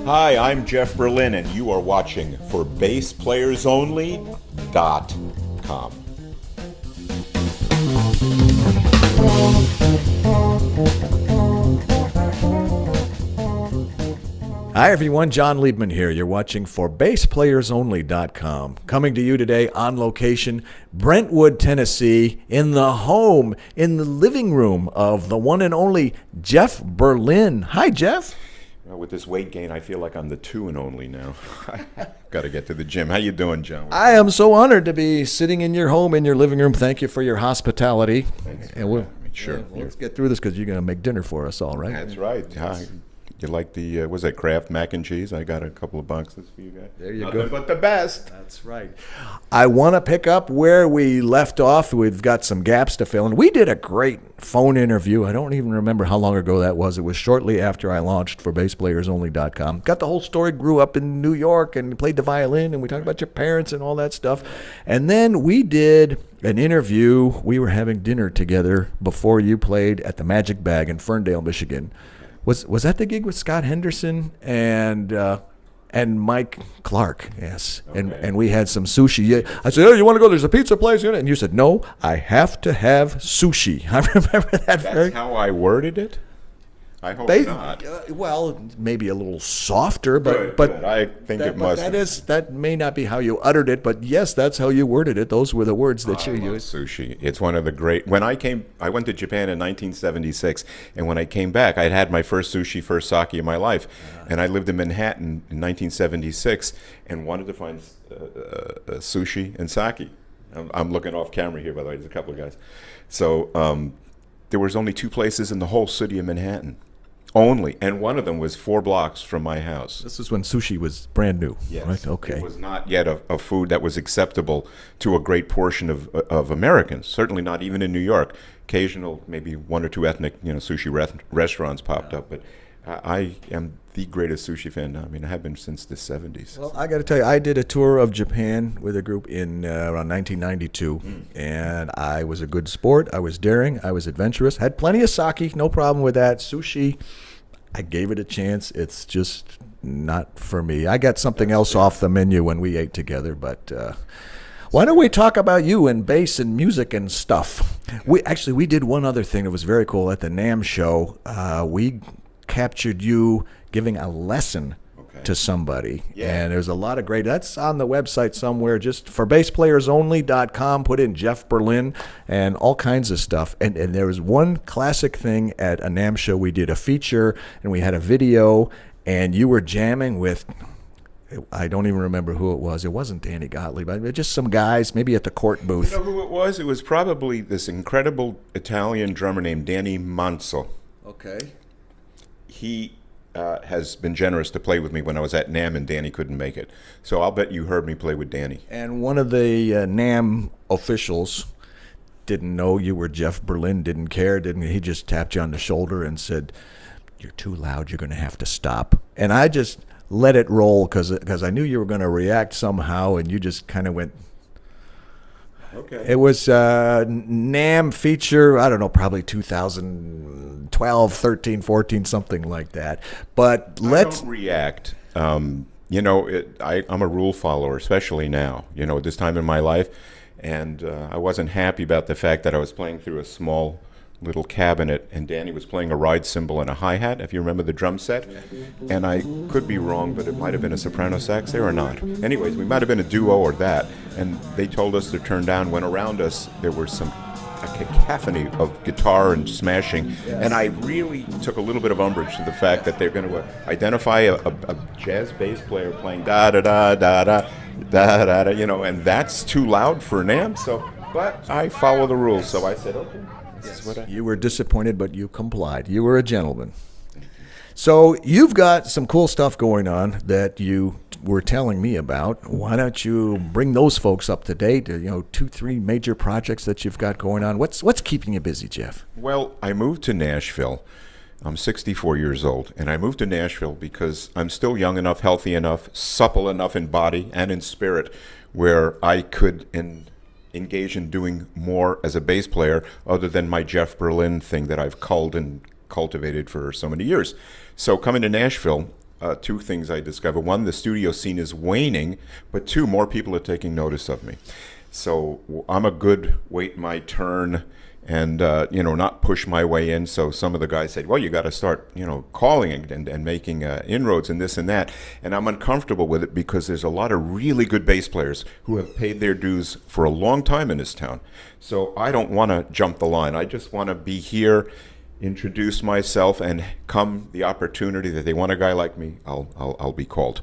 Hi, I'm Jeff Berlin, and you are watching for BassPlayersOnly.com. Hi everyone, John Liebman here. You're watching for BassPlayersOnly.com. Coming to you today on location, Brentwood, Tennessee, in the home, in the living room of the one and only Jeff Berlin. Hi, Jeff. With this weight gain, I feel like I'm the two and only now. Got to get to the gym. How you doing, John? I am so honored to be sitting in your home, in your living room. Thank you for your hospitality. Thanks. And Sure. Let's get through this because you're going to make dinner for us all, right? That's right. You like the, was that Kraft mac and cheese? I got a couple of boxes for you guys. There you Nothing go. but the best. That's right. I want to pick up where we left off. We've got some gaps to fill in. We did a great phone interview. I don't even remember how long ago that was. It was shortly after I launched for BassPlayersOnly.com. Got the whole story, grew up in New York and played the violin, and we talked about your parents and all that stuff. And then we did an interview. We were having dinner together before you played at the Magic Bag in Ferndale, Michigan. Was that the gig with Scott Henderson and Mike Clark? Yes. Okay. And we had some sushi. I said, "Oh, you want to go? There's a pizza place." And you said, "No, I have to have sushi." I remember that. That's how I worded it? I hope not. Well, maybe a little softer, but Good. I think it must. That may not be how you uttered it, but yes, that's how you worded it. Those were the words that you used. Sushi. It's one of the great. I went to Japan in 1976, and when I came back, I'd had my first sushi, first sake in my life, and I lived in Manhattan in 1976, and wanted to find sushi and sake. I'm looking off camera here, by the way. There's a couple of guys. So there was only two places in the whole city of Manhattan. Only, and one of them was 4 blocks from my house. This is when sushi was brand new, yes. Right? Okay. It was not yet a food that was acceptable to a great portion of Americans. Certainly not even in New York. Occasional, maybe 1 or 2 ethnic, sushi restaurants popped up. But I am the greatest sushi fan now. I mean, I have been since the 70s. Well, I got to tell you, I did a tour of Japan with a group in around 1992, and I was a good sport. I was daring. I was adventurous. Had plenty of sake, no problem with that. Sushi, I gave it a chance. It's just not for me. I got something else off the menu when we ate together, but why don't we talk about you and bass and music and stuff? We did one other thing that was very cool at the NAMM show. We captured you giving a lesson to somebody. Yeah. And there's a lot of great, that's on the website somewhere, just for BassPlayersOnly.com, put in Jeff Berlin and all kinds of stuff. And there was one classic thing at a NAMM show. We did a feature and we had a video, and you were jamming with, I don't even remember who it was. It wasn't Danny Gottlieb, but just some guys, maybe at the court booth. You know who it was? It was probably this incredible Italian drummer named Danny Manso. Okay. He has been generous to play with me when I was at NAMM and Danny couldn't make it. So I'll bet you heard me play with Danny. And one of the NAMM officials didn't know you were Jeff Berlin, didn't care, he just tapped you on the shoulder and said, "You're too loud, you're going to have to stop." And I just let it roll because I knew you were going to react somehow, and you just kind of went. Okay. It was NAMM feature, I don't know, probably 2012, 13, 14, something like that. But let's... I don't react. I'm a rule follower, especially now, at this time in my life. And I wasn't happy about the fact that I was playing through a small little cabinet, and Danny was playing a ride cymbal and a hi-hat, if you remember the drum set. And I could be wrong, but it might have been a soprano sax there or not. Anyways, we might have been a duo or that. And they told us to turn down. When around us, there were a cacophony of guitar and smashing. Yes. And I really took a little bit of umbrage to the fact that they're going to identify a jazz bass player playing da-da-da-da-da, and that's too loud for NAMM. But I follow the rules, so I said, okay. You were disappointed, but you complied. You were a gentleman. So you've got some cool stuff going on that you were telling me about. Why don't you bring those folks up to date? 2-3 major projects that you've got going on. What's keeping you busy, Jeff? Well, I moved to Nashville. I'm 64 years old, and I moved to Nashville because I'm still young enough, healthy enough, supple enough in body and in spirit, where I could engage in doing more as a bass player other than my Jeff Berlin thing that I've culled and cultivated for so many years. So coming to Nashville, two things I discovered. One, the studio scene is waning, but two, more people are taking notice of me. So I'm a good wait my turn and, not push my way in. So some of the guys said, well, you got to start, calling and making inroads and this and that. And I'm uncomfortable with it because there's a lot of really good bass players who have paid their dues for a long time in this town. So I don't want to jump the line. I just want to be here, introduce myself, and come the opportunity that they want a guy like me, I'll be called.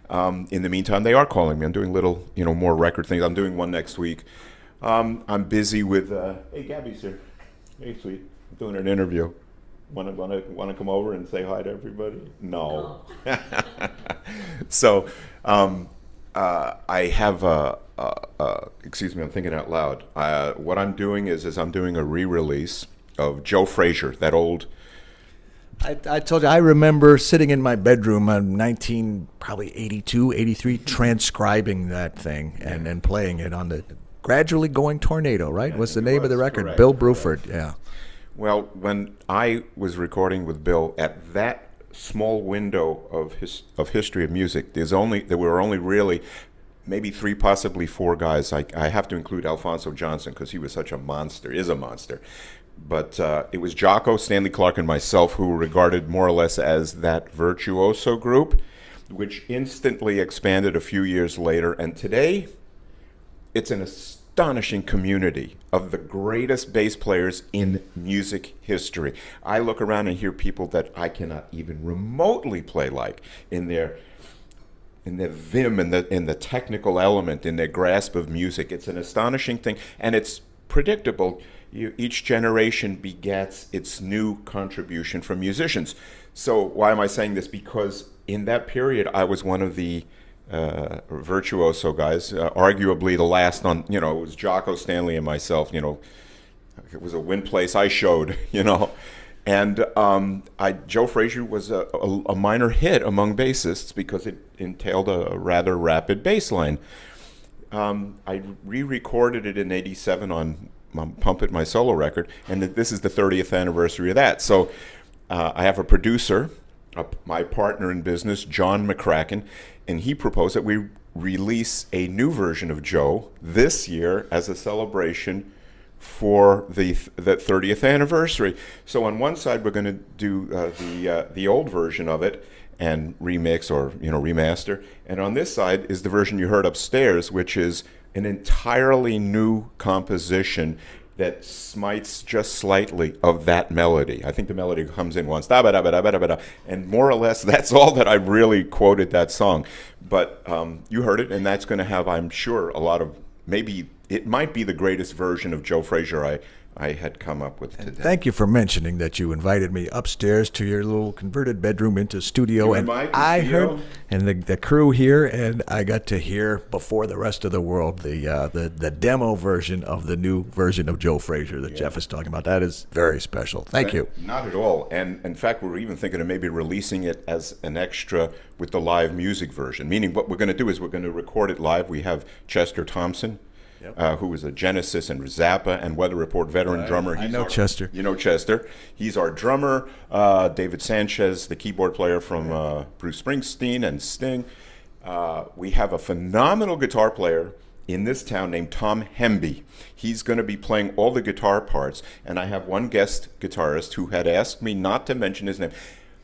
In the meantime, they are calling me. I'm doing little, more record things. I'm doing one next week. I'm busy with. Hey, Gabby's here. Hey, sweet. I'm doing an interview. Want to come over and say hi to everybody? No. So, I have excuse me. I'm thinking out loud. What I'm doing is I'm doing a re-release of Joe Frazier, that old. I told you, I remember sitting in my bedroom in 1982, 83, transcribing that thing and playing it on the Gradually Going Tornado, right? What's the name of the record? Correct, Bill correct. Bruford, yeah. Well, when I was recording with Bill at that small window of history of music, there were only really maybe 3, possibly 4 guys. I have to include Alphonso Johnson because he was such a monster, is a monster. But it was Jocko, Stanley Clarke, and myself who were regarded more or less as that virtuoso group, which instantly expanded a few years later. And today, it's an astonishing community of the greatest bass players in music history. I look around and hear people that I cannot even remotely play like in their vim, in the technical element, in their grasp of music. It's an astonishing thing, and it's predictable. Each generation begets its new contribution from musicians. So why am I saying this? Because in that period, I was one of the virtuoso guys, arguably the last on, it was Jocko, Stanley, and myself. It was a win place I showed, And Joe Frazier was a minor hit among bassists because it entailed a rather rapid bass line. I re-recorded it in '87 on Pump It, my solo record, and this is the 30th anniversary of that. So I have a producer, my partner in business, John McCracken, and he proposed that we release a new version of Joe this year as a celebration for the 30th anniversary. So on one side, we're going to do the old version of it and remix or remaster, and on this side is the version you heard upstairs, which is an entirely new composition that smites just slightly of that melody. I think the melody comes in once, da ba da ba da ba da ba da, and more or less that's all that I've really quoted that song. But you heard it, and that's going to have, I'm sure, a lot of, maybe it might be the greatest version of Joe Frazier I had come up with today. Thank you for mentioning that you invited me upstairs to your little converted bedroom into studio, and I heard, and the crew here, and I got to hear before the rest of the world the demo version of the new version of Joe Frazier that Jeff is talking about. That is very special. Thank you. Not at all. And in fact, we're even thinking of maybe releasing it as an extra with the live music version. Meaning, what we're going to do is we're going to record it live. We have Chester Thompson. Who was a Genesis and Zappa and Weather Report veteran drummer. I know Chester. You know Chester. He's our drummer. David Sanchez, the keyboard player from Bruce Springsteen and Sting. We have a phenomenal guitar player in this town named Tom Hemby. He's going to be playing all the guitar parts. And I have one guest guitarist who had asked me not to mention his name.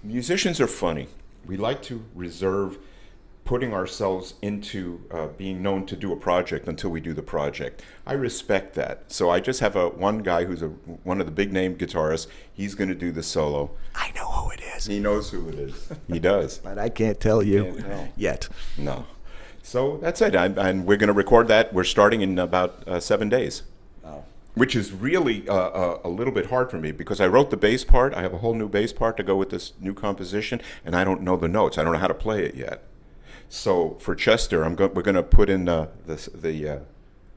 Musicians are funny. We like to reserve putting ourselves into being known to do a project until we do the project. I respect that. So I just have one guy who's one of the big name guitarists. He's going to do the solo. I know who it is. He knows who it is. He does. But I can't tell you yet. No. So that's it. And we're going to record that. We're starting in about 7 days. Wow. Which is really a little bit hard for me because I wrote the bass part. I have a whole new bass part to go with this new composition, and I don't know the notes. I don't know how to play it yet. So for Chester, we're going to put in the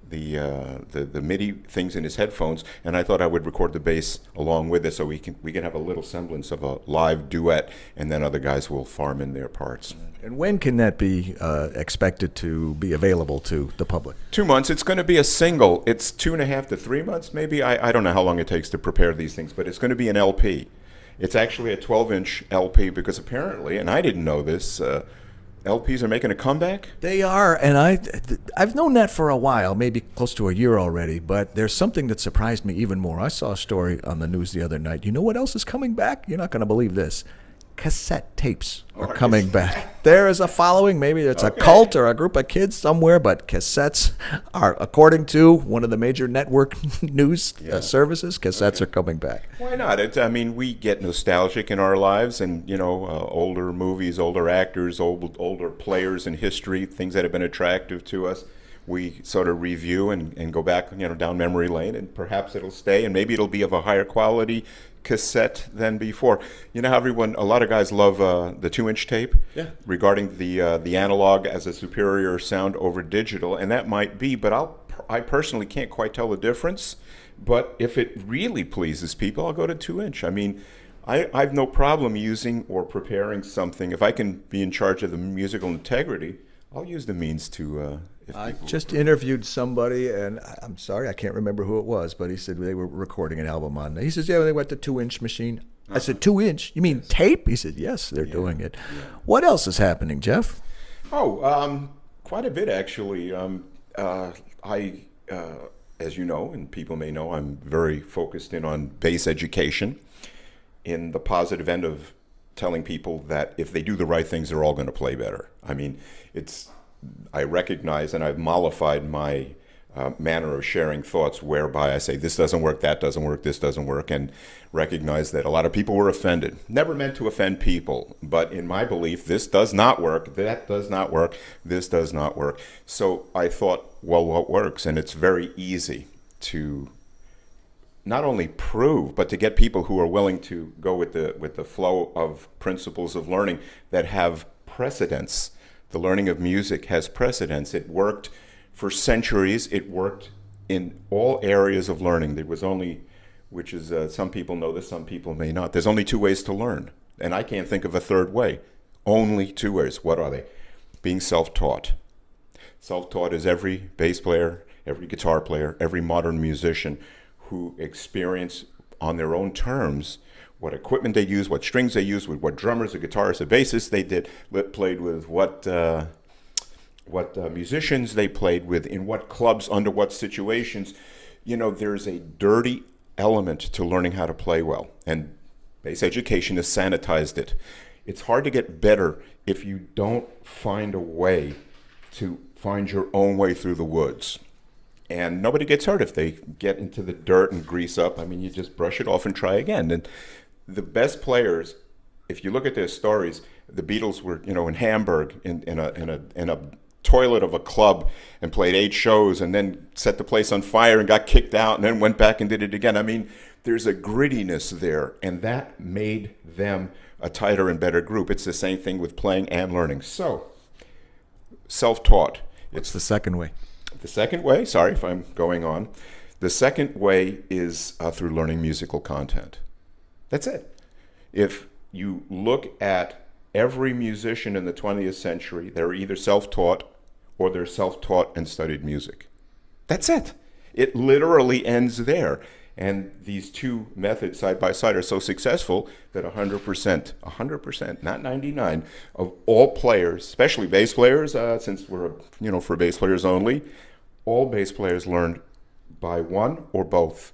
the MIDI things in his headphones, and I thought I would record the bass along with it, so we can have a little semblance of a live duet, and then other guys will farm in their parts. And when can that be expected to be available to the public? 2 months. It's going to be a single. It's 2.5 to 3 months, maybe. I don't know how long it takes to prepare these things, but it's going to be an LP. It's actually a 12-inch LP because apparently, and I didn't know this, LPs are making a comeback? They are, and I've known that for a while, maybe close to a year already, but there's something that surprised me even more. I saw a story on the news the other night. You know what else is coming back? You're not going to believe this. Cassette tapes are coming back. There is a following. Maybe it's a cult or a group of kids somewhere, but cassettes are, according to one of the major network news services, cassettes are coming back. Why not? I mean, we get nostalgic in our lives, and older movies, older actors, older players in history, things that have been attractive to us. We sort of review and go back, down memory lane, and perhaps it'll stay, and maybe it'll be of a higher quality cassette than before. You know how a lot of guys love the 2-inch tape regarding the analog as a superior sound over digital, and that might be, but I personally can't quite tell the difference. But if it really pleases people, I'll go to 2-inch. I mean, I've no problem using or preparing something. If I can be in charge of the musical integrity, I'll use the means to. I just interviewed somebody, and I'm sorry, I can't remember who it was, but he said they were recording an album on. He says, yeah, they went to 2-inch machine. I said, 2-inch? You mean tape? He said, yes, they're doing it. Yeah. What else is happening, Jeff? Quite a bit, actually. As you know, and people may know, I'm very focused in on bass education in the positive end of telling people that if they do the right things, they're all going to play better. I mean, I recognize, and I've mollified my manner of sharing thoughts whereby I say this doesn't work, that doesn't work, this doesn't work, and recognize that a lot of people were offended. Never meant to offend people, but in my belief, this does not work, that does not work, this does not work. So I thought, well, what works? And it's very easy to not only prove, but to get people who are willing to go with the flow of principles of learning that have precedence. The learning of music has precedence. It worked for centuries. It worked in all areas of learning. There was only, which is, some people know this, some people may not. There's only 2 ways to learn. And I can't think of a third way. Only 2 ways. What are they? Being self-taught. Self-taught is every bass player, every guitar player, every modern musician who experience on their own terms what equipment they use, what strings they use, with what drummers, or guitarists, or bassists they played with, what musicians they played with, in what clubs, under what situations. There's a dirty element to learning how to play well, and bass education has sanitized it. It's hard to get better if you don't find a way to find your own way through the woods. And nobody gets hurt if they get into the dirt and grease up. I mean, you just brush it off and try again. And the best players, if you look at their stories, the Beatles were, in Hamburg in a toilet of a club and played 8 shows and then set the place on fire and got kicked out and then went back and did it again. I mean, there's a grittiness there, and that made them a tighter and better group. It's the same thing with playing and learning. So, self-taught. What's the second way? The second way, sorry if I'm going on, the second way is through learning musical content. That's it. If you look at every musician in the 20th century, they're either self-taught or they're self-taught and studied music. That's it. It literally ends there. And these 2 methods side by side are so successful that 100%, not 99, of all players, especially bass players, since we're, for bass players only, all bass players learned by one or both.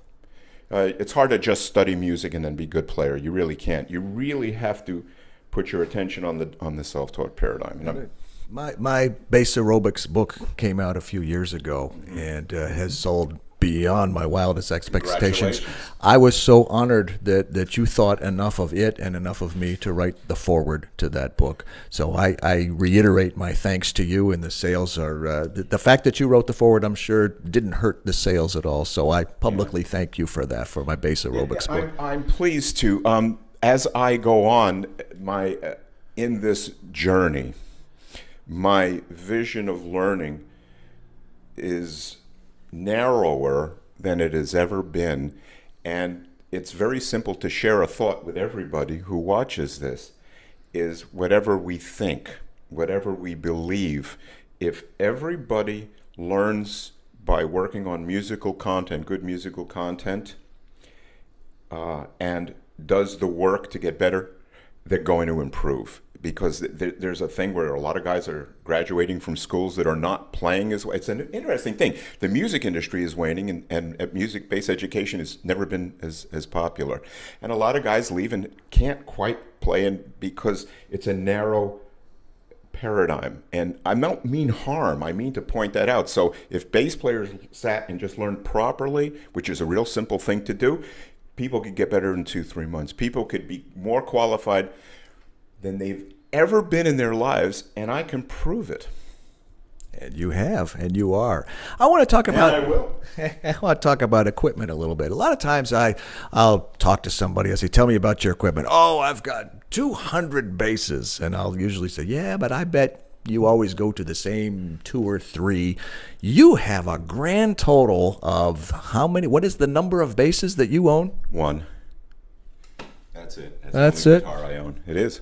It's hard to just study music and then be a good player. You really can't. You really have to put your attention on the self-taught paradigm. My bass aerobics book came out a few years ago and has sold beyond my wildest expectations. I was so honored that you thought enough of it and enough of me to write the foreword to that book. So I reiterate my thanks to you, and the sales are, the fact that you wrote the foreword, I'm sure, didn't hurt the sales at all. So I publicly thank you for that, for my bass aerobics book. I'm pleased to. As I go on in this journey, my vision of learning is narrower than it has ever been. And it's very simple to share a thought with everybody who watches this, is whatever we think, whatever we believe, if everybody learns by working on musical content, good musical content, and does the work to get better, they're going to improve. Because there's a thing where a lot of guys are graduating from schools that are not playing as well. It's an interesting thing. The music industry is waning, and music-based education has never been as popular. And a lot of guys leave and can't quite play because it's a narrow paradigm. And I don't mean harm, I mean to point that out. So if bass players sat and just learned properly, which is a real simple thing to do, people could get better in 2-3 months. People could be more qualified than they've ever been in their lives, and I can prove it. And you have, and you are. I want to talk about. And I will. I want to talk about equipment a little bit. A lot of times I'll talk to somebody. I say, "Tell me about your equipment." "Oh, I've got 200 basses," and I'll usually say, "Yeah, but I bet you always go to the same 2 or 3. You have a grand total of how many? What is the number of basses that you own?" 1. That's it. That's the only it? guitar I own. It is.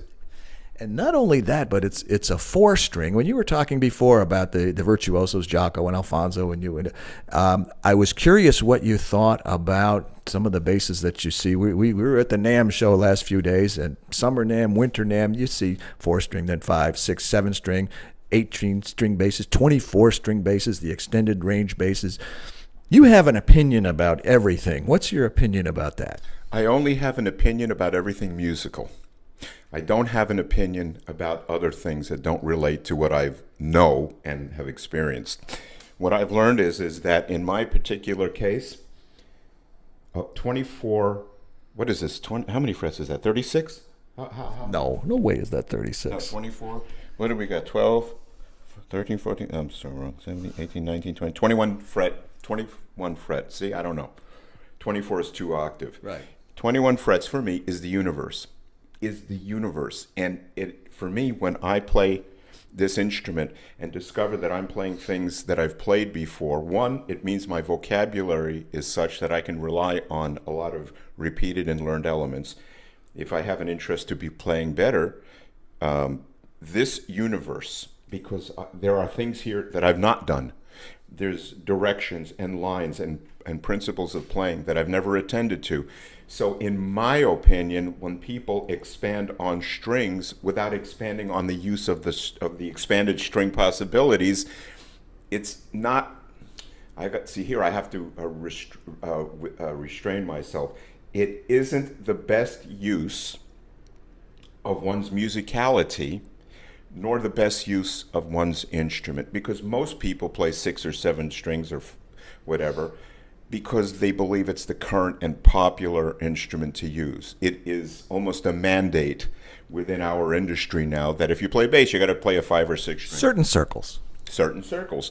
And not only that, but it's a 4-string. When you were talking before about the virtuosos, Jaco and Alfonso, and you, I was curious what you thought about some of the basses that you see. We were at the NAMM show last few days, and summer NAMM, winter NAMM, you see 4-string, then 5, 6, 7-string, 18-string basses, 24-string basses, the extended range basses. You have an opinion about everything. What's your opinion about that? I only have an opinion about everything musical. I don't have an opinion about other things that don't relate to what I know and have experienced. What I've learned is that in my particular case, 24, what is this? 20, how many frets is that? 36? No way is that No, 36. 24. What do we got? 12, 13, 14, I'm sorry, wrong. 17, 18, 19, 20, 21 fret. See, I don't know. 24 is 2 octave. Right. 21 frets for me is the universe. And it, for me, when I play this instrument and discover that I'm playing things that I've played before, 1, it means my vocabulary is such that I can rely on a lot of repeated and learned elements. If I have an interest to be playing better, this universe, because there are things here that I've not done. There's directions and lines and principles of playing that I've never attended to. So in my opinion, when people expand on strings without expanding on the use of the expanded string possibilities, it's not. I have to restrain myself. It isn't the best use of one's musicality, nor the best use of one's instrument, because most people play 6 or 7 strings or whatever because they believe it's the current and popular instrument to use. It is almost a mandate within our industry now that if you play bass, you got to play a 5 or 6 string. Certain circles.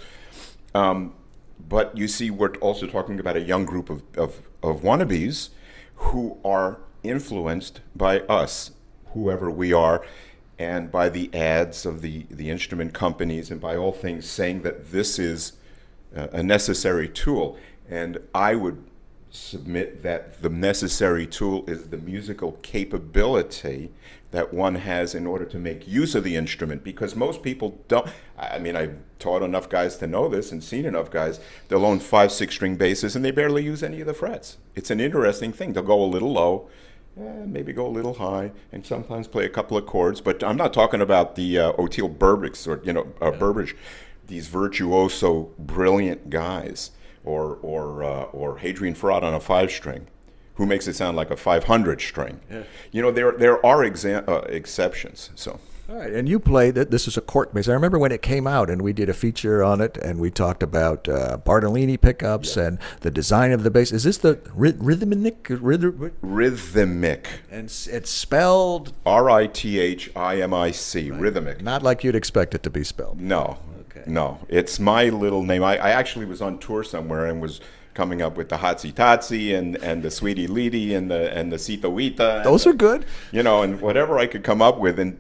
But you see, we're also talking about a young group of wannabes who are influenced by us, whoever we are, and by the ads of the instrument companies, and by all things saying that this is a necessary tool. And I would submit that the necessary tool is the musical capability that one has in order to make use of the instrument, because most people don't. I mean, I've taught enough guys to know this and seen enough guys. They'll own 5, 6 string basses and they barely use any of the frets. It's an interesting thing. They'll go a little low, maybe go a little high, and sometimes play a couple of chords. But I'm not talking about the Oteil Burbage or Burbage, these virtuoso, brilliant guys, or Hadrian Farad on a 5-string, who makes it sound like a 500 string. Yeah. There are exceptions. So. All right, and you play that. This is a cork bass. I remember when it came out, and we did a feature on it, and we talked about Bartolini pickups and the design of the bass. Is this the rhythmic? Rhythmic. And it's spelled RITHIMIC. Right. Rhythmic. Not like you'd expect it to be spelled. No. Okay. No, it's my little name. I actually was on tour somewhere and was coming up with the Hatsi Tatsi and the Sweetie Leedy and the Sita Wita. Those are good. And whatever I could come up with. And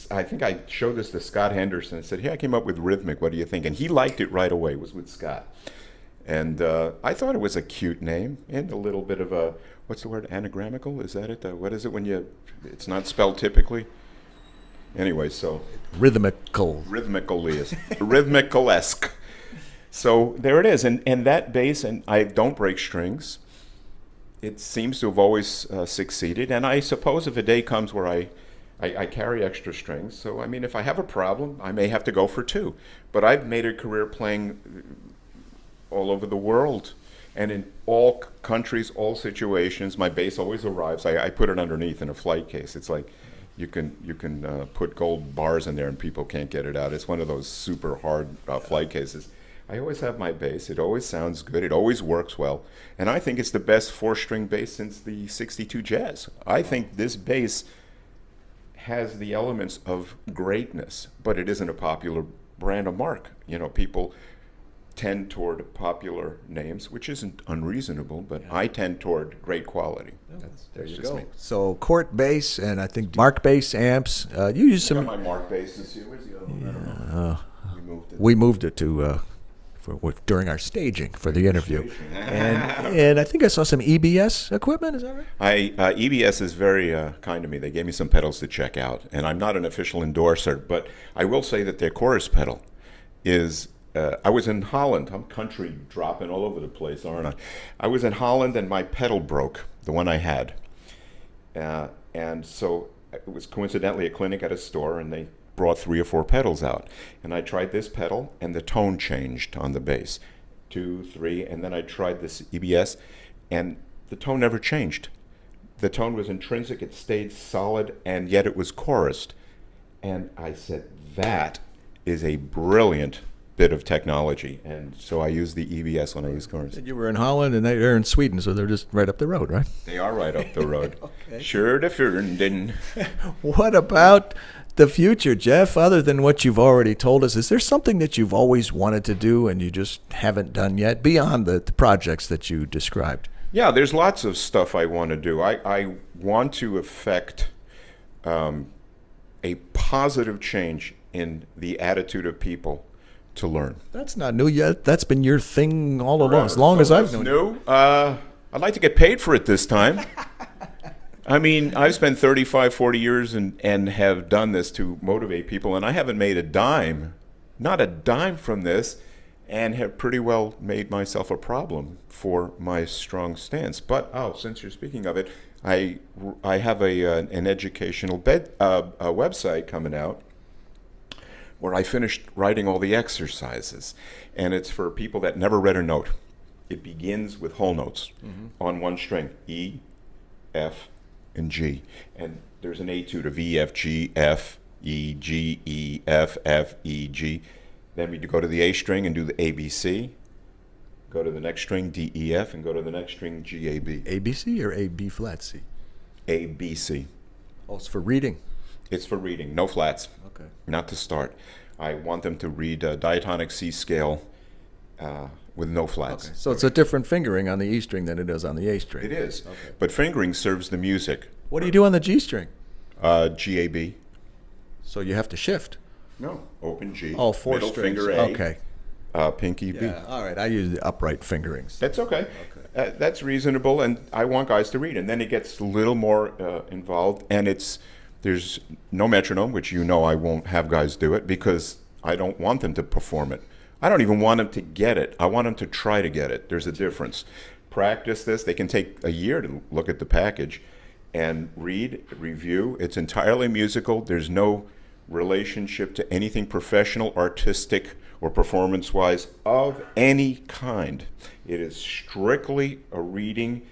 I think I showed this to Scott Henderson and said, "Hey, I came up with rhythmic. What do you think?" And he liked it right away. It was with Scott. And I thought it was a cute name and a little bit of a, what's the word, anagrammical? Is that it? What is it when it's not spelled typically? Anyway, so rhythmical-esque. So there it is. And that bass, and I don't break strings. It seems to have always succeeded. And I suppose if a day comes where I carry extra strings, so I mean, if I have a problem, I may have to go for two. But I've made a career playing all over the world and in all countries, all situations. My bass always arrives. I put it underneath in a flight case. It's like you can put gold bars in there and people can't get it out. It's one of those super hard flight cases. I always have my bass. It always sounds good. It always works well. And I think it's the best 4-string bass since the 62 Jazz. I think this bass has the elements of greatness, but it isn't a popular brand of mark. You know, people tend toward popular names, which isn't unreasonable, but I tend toward great quality. There you just go. me. So Court bass and I think Mark bass amps. You use I got some. my Mark bass this year. Where's the other one? I don't know. We moved it. We moved it to during our staging for the interview, and I think I saw some EBS equipment. Is that right? EBS is very kind to me. They gave me some pedals to check out, and I'm not an official endorser, but I will say that their chorus pedal is. I was in Holland. I'm country dropping all over the place, aren't I? I was in Holland, and my pedal broke, the one I had, and so it was coincidentally a clinic at a store, and they brought 3 or 4 pedals out, and I tried this pedal, and the tone changed on the bass, 2, 3, and then I tried this EBS, and the tone never changed. The tone was intrinsic; it stayed solid, and yet it was chorused. And I said, that is a brilliant bit of technology, and so I use the EBS when I use chorus. You were in Holland, and they're in Sweden, so they're just right up the road, right? They are right up the road. Okay. Sure to Fernden. What about the future, Jeff? Other than what you've already told us, is there something that you've always wanted to do and you just haven't done yet, beyond the projects that you described? Yeah, there's lots of stuff I want to do. I want to effect a positive change in the attitude of people to learn. That's not new yet. That's been your thing all along, as long as I've known you. New. I'd like to get paid for it this time. I mean, I've spent 35, 40 years and have done this to motivate people, and I haven't made a dime, not a dime from this, and have pretty well made myself a problem for my strong stance. But, since you're speaking of it, I have an educational website coming out where I finished writing all the exercises, and it's for people that never read a note. It begins with whole notes on one string, E, F, and G, and there's an etude of E, F, G, F, E, G, E, F, F, E, G. Then we go to the A string and do the ABC, go to the next string, D, E, F, and go to the next string, G, A, B. ABC or A, B flat C? A, B, C. Oh, it's for reading. It's for reading, no flats. Okay. Not to start. I want them to read a diatonic C scale with no flats. Okay. So it's a different fingering on the E string than it is on the A string. It is. Okay. But fingering serves the music. What do you do on the G string? G, A, B. So you have to shift. No. Open G. Oh, 4 middle strings. finger A. Okay. Pinky B. Yeah. All right. I use the upright fingerings. That's okay. That's reasonable, and I want guys to read. And then it gets a little more involved, and there's no metronome, which you know I won't have guys do it because I don't want them to perform it. I don't even want them to get it. I want them to try to get it. There's a difference. Practice this. They can take a year to look at the package and read, review. It's entirely musical. There's no relationship to anything professional, artistic, or performance-wise of any kind. It is strictly a reading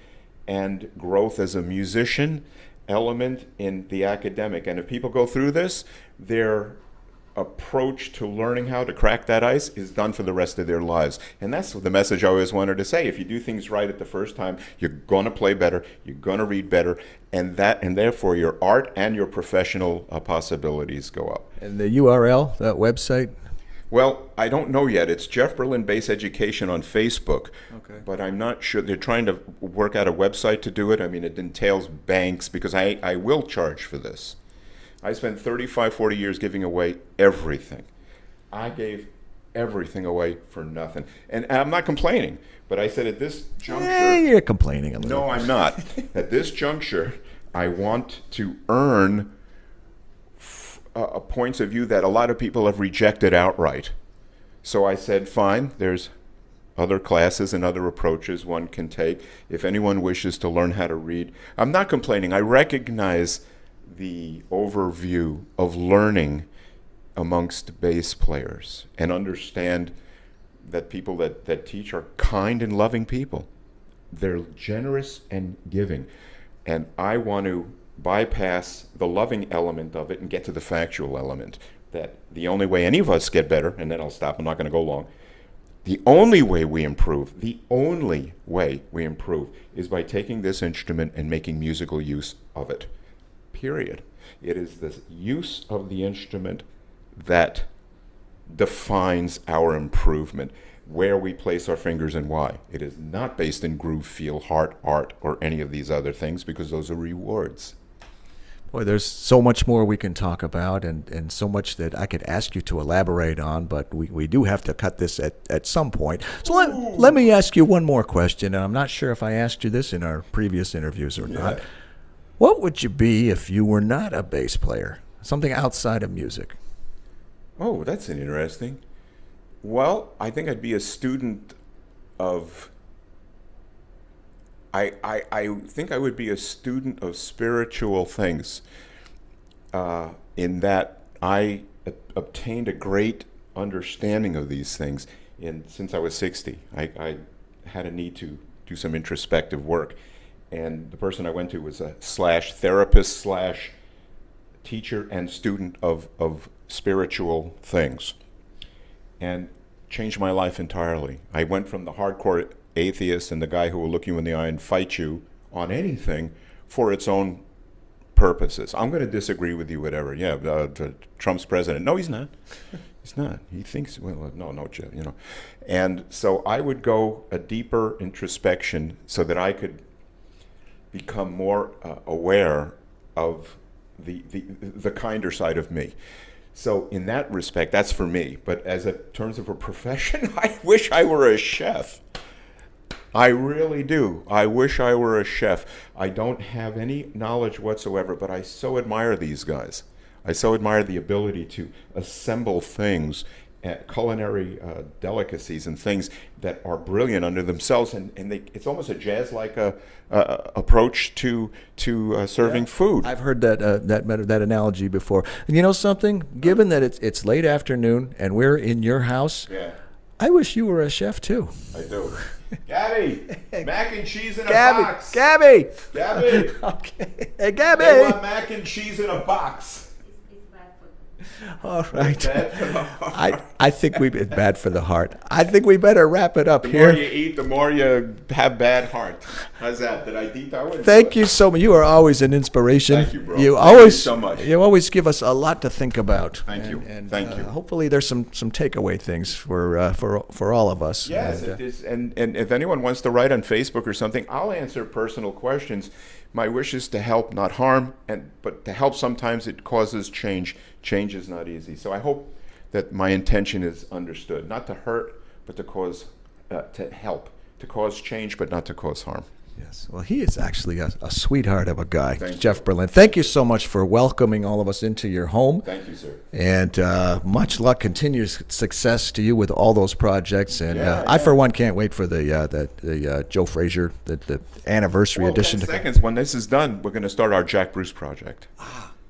and growth as a musician element in the academic. And if people go through this, their approach to learning how to crack that ice is done for the rest of their lives. And that's the message I always wanted to say. If you do things right at the first time, you're going to play better, you're going to read better, and therefore your art and your professional possibilities go up. And the URL, that website? Well, I don't know yet. It's Jeff Berlin Bass Education on Facebook. Okay. But I'm not sure. They're trying to work out a website to do it. I mean, it entails banks because I will charge for this. I spent 35, 40 years giving away everything. I gave everything away for nothing. And I'm not complaining, but I said at this juncture, You're complaining a little. no, I'm not. At this juncture, I want to earn points of view that a lot of people have rejected outright. So I said, fine, there's other classes and other approaches one can take if anyone wishes to learn how to read. I'm not complaining. I recognize the overview of learning amongst bass players and understand that people that teach are kind and loving people. They're generous and giving. And I want to bypass the loving element of it and get to the factual element, that the only way any of us get better, and then I'll stop, I'm not going to go long, the only way we improve is by taking this instrument and making musical use of it, period. It is the use of the instrument that defines our improvement, where we place our fingers and why. It is not based in groove, feel, heart, art, or any of these other things, because those are rewards. Boy, there's so much more we can talk about, and so much that I could ask you to elaborate on, but we do have to cut this at some point. So let me ask you one more question, and I'm not sure if I asked you this in our previous interviews or not. What would you be if you were not a bass player? Something outside of music. Oh, that's interesting. Well, I think I'd be a student of... I think I would be a student of spiritual things, in that I obtained a great understanding of these things since I was 60. I had a need to do some introspective work, and the person I went to was a /therapist / teacher and student of spiritual things, and changed my life entirely. I went from the hardcore atheist and the guy who will look you in the eye and fight you on anything for its own purposes. I'm going to disagree with you, whatever. Yeah, Trump's president. No, he's not. He's not. He thinks, well, no, you know. And so I would go a deeper introspection so that I could become more aware of the kinder side of me. So in that respect, that's for me. But as in terms of a profession, I wish I were a chef. I really do. I wish I were a chef. I don't have any knowledge whatsoever, but I so admire these guys. I so admire the ability to assemble things, culinary delicacies and things that are brilliant unto themselves, and it's almost a jazz-like approach to serving food. I've heard that analogy before. And you know something? Given that it's late afternoon and we're in your house, I wish you were a chef too. I do. Gabby, mac and cheese in a Gabby, box. Gabby. Okay. Hey, Gabby. They want mac and cheese in a box. All right. Bad for the heart. I think it's bad for the heart. I think we better wrap it up The here. more you eat, the more you have bad heart. How's that? Did I deep that one? Thank you so much. You are always an inspiration. Thank you, bro. You Thank you so much. You always give us a lot to think about. Thank you. Thank you. Hopefully, there's some takeaway things for all of us. Yes, it is. And if anyone wants to write on Facebook or something, I'll answer personal questions. My wish is to help, not harm, but to help. Sometimes it causes change. Change is not easy. So I hope that my intention is understood, not to hurt, but to cause, to help, to cause change, but not to cause harm. Yes. Well, he is actually a sweetheart of a guy, Thank Jeff you. Berlin. Thank you so much for welcoming all of us into your home. Thank you, sir. And much luck, continuous success to you with all those projects. And I, for one, can't wait for the Joe Frazier, the anniversary edition. 10 seconds. When this is done, we're going to start our Jack Bruce project.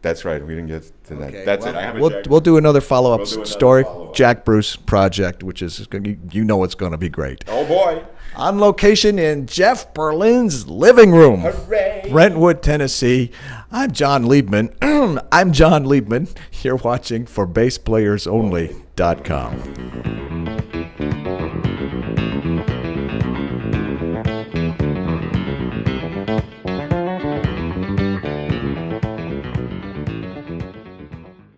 That's right. We didn't get to that. Okay, That's well, it. I have a Jack we'll do another follow-up We'll do another story, follow-up. Jack Bruce project, which is you know it's going to be great. Oh, boy. On location in Jeff Berlin's living room, Hooray. Brentwood, Tennessee. I'm John Liebman. I'm John Liebman. You're watching for BassPlayersOnly.com.